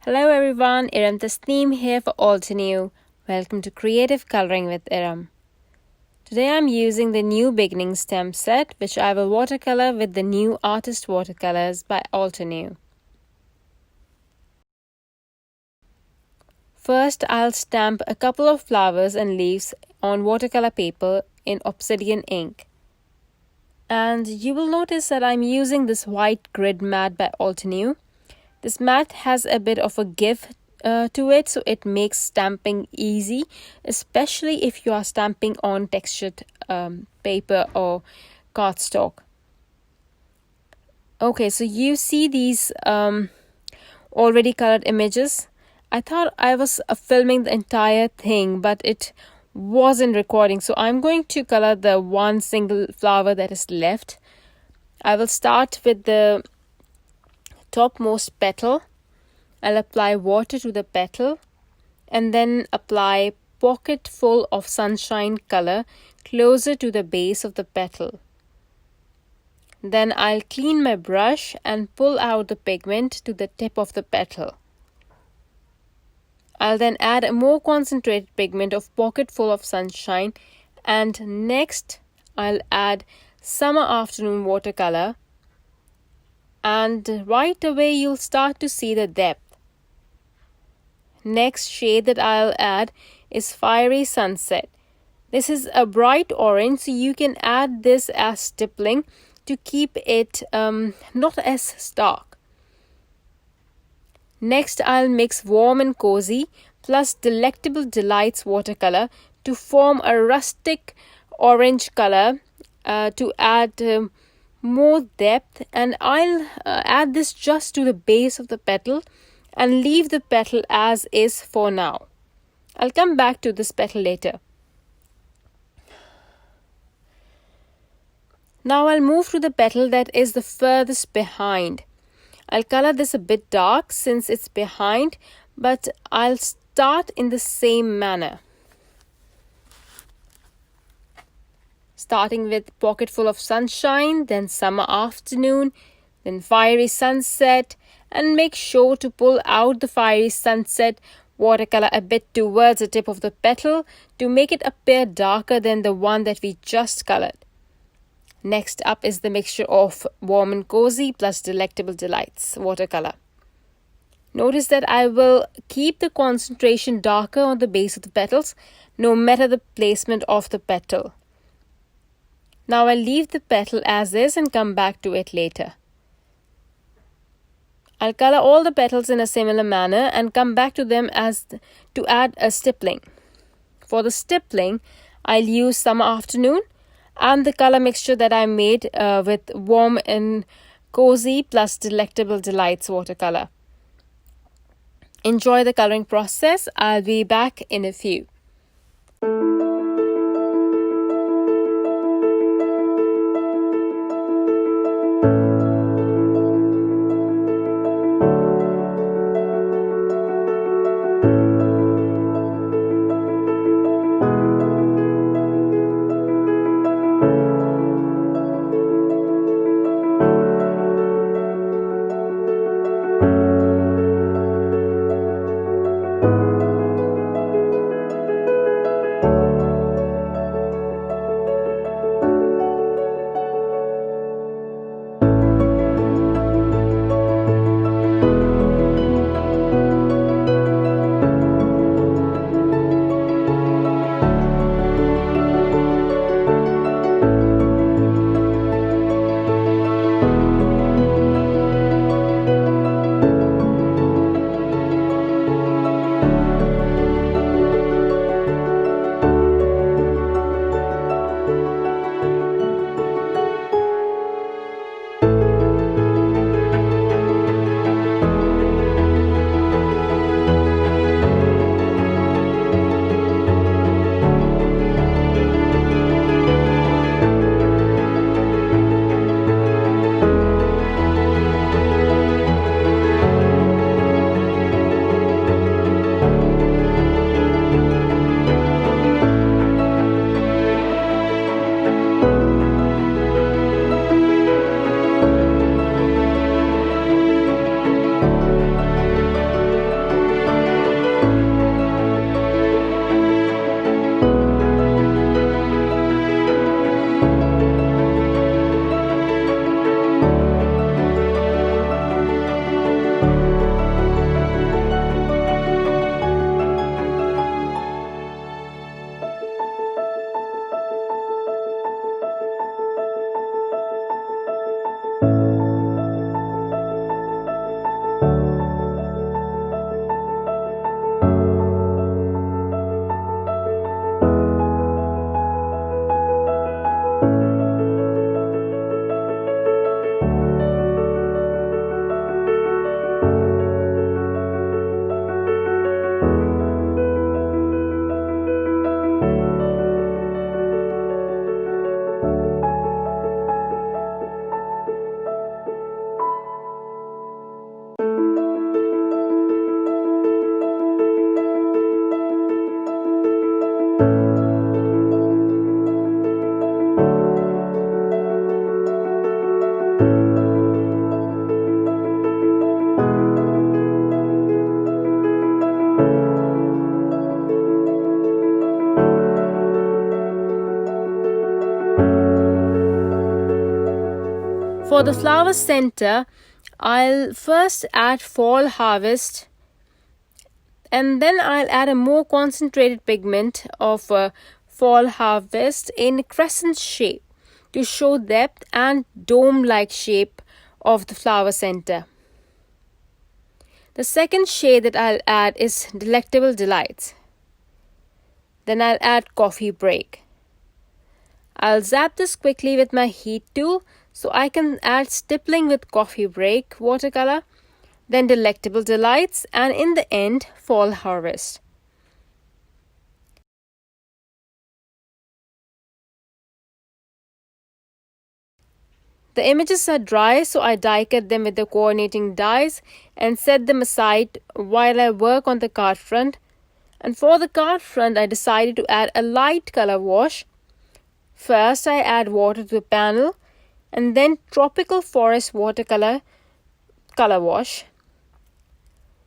Hello everyone, Erum Tasneem here for Altenew. Welcome to Creative Coloring with Erum. Today I'm using the new beginning stamp set which I will watercolor with the new Artist Watercolors by Altenew. First I'll stamp a couple of flowers and leaves on watercolor paper in obsidian ink. And you will notice that I'm using this white grid mat by Altenew. This mat has a bit of a give to it, so it makes stamping easy, especially if you are stamping on textured paper or cardstock. Okay, so you see these already colored images. I thought I was filming the entire thing, but it wasn't recording, so I'm going to color the one single flower that is left. I will start with the topmost petal. I'll apply water to the petal and then apply pocket full of sunshine color closer to the base of the petal. Then I'll clean my brush and pull out the pigment to the tip of the petal. I'll then add a more concentrated pigment of pocket full of sunshine, and next I'll add summer afternoon watercolor. And right away you'll start to see the depth. Next shade that I'll add is Fiery Sunset. This is a bright orange, so you can add this as stippling to keep it not as stark. Next I'll mix Warm and Cozy plus Delectable Delights watercolor to form a rustic orange color to add more depth, and I'll add this just to the base of the petal and leave the petal as is for now. I'll come back to this petal later. Now I'll move to the petal that is the furthest behind. I'll color this a bit dark since it's behind, but I'll start in the same manner. Starting with Pocket Full of Sunshine, then Summer Afternoon, then Fiery Sunset, and make sure to pull out the Fiery Sunset watercolor a bit towards the tip of the petal to make it appear darker than the one that we just colored. Next up is the mixture of Warm and Cozy plus Delectable Delights watercolor. Notice that I will keep the concentration darker on the base of the petals, no matter the placement of the petal. Now I'll leave the petal as is and come back to it later. I'll color all the petals in a similar manner and come back to them to add a stippling. For the stippling, I'll use Summer Afternoon and the color mixture that I made with Warm and Cozy plus Delectable Delights watercolor. Enjoy the coloring process. I'll be back in a few. For the flower center, I'll first add Fall Harvest, and then I'll add a more concentrated pigment of Fall Harvest in crescent shape to show depth and dome-like shape of the flower center. The second shade that I'll add is Delectable Delights. Then I'll add Coffee Break. I'll zap this quickly with my heat tool so I can add Stippling with Coffee Break watercolor, then Delectable Delights, and in the end, Fall Harvest. The images are dry, so I die cut them with the coordinating dies and set them aside while I work on the card front. And for the card front, I decided to add a light color wash. First, I add water to the panel and then Tropical Forest Watercolor color wash.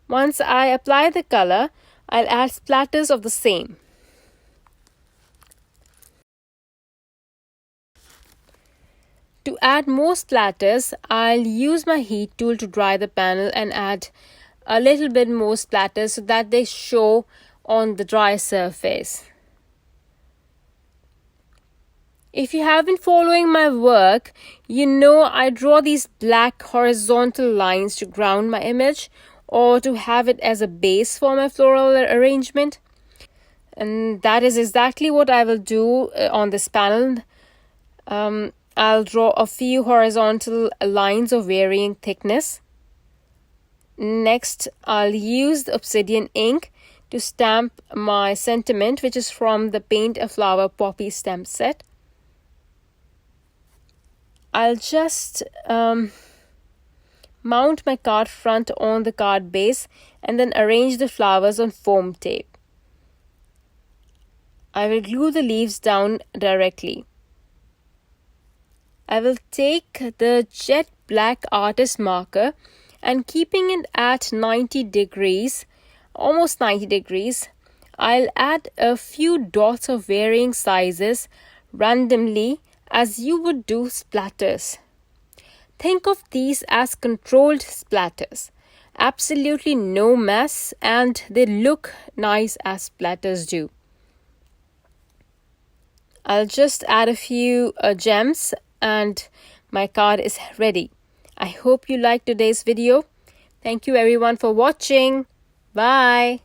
Once I apply the color, I'll add splatters of the same. To add more splatters, I'll use my heat tool to dry the panel and add a little bit more splatters so that they show on the dry surface. If you have been following my work, you know I draw these black horizontal lines to ground my image or to have it as a base for my floral arrangement. And that is exactly what I will do on this panel. I'll draw a few horizontal lines of varying thickness. Next, I'll use the obsidian ink to stamp my sentiment, which is from the Paint a Flower Poppy stamp set. I'll just mount my card front on the card base and then arrange the flowers on foam tape. I will glue the leaves down directly. I will take the jet black artist marker and keeping it at 90 degrees, almost 90 degrees, I'll add a few dots of varying sizes randomly as you would do splatters. Think of these as controlled splatters. Absolutely no mess, and they look nice as splatters do. I'll just add a few gems and my card is ready. I hope you liked today's video. Thank you everyone for watching. Bye.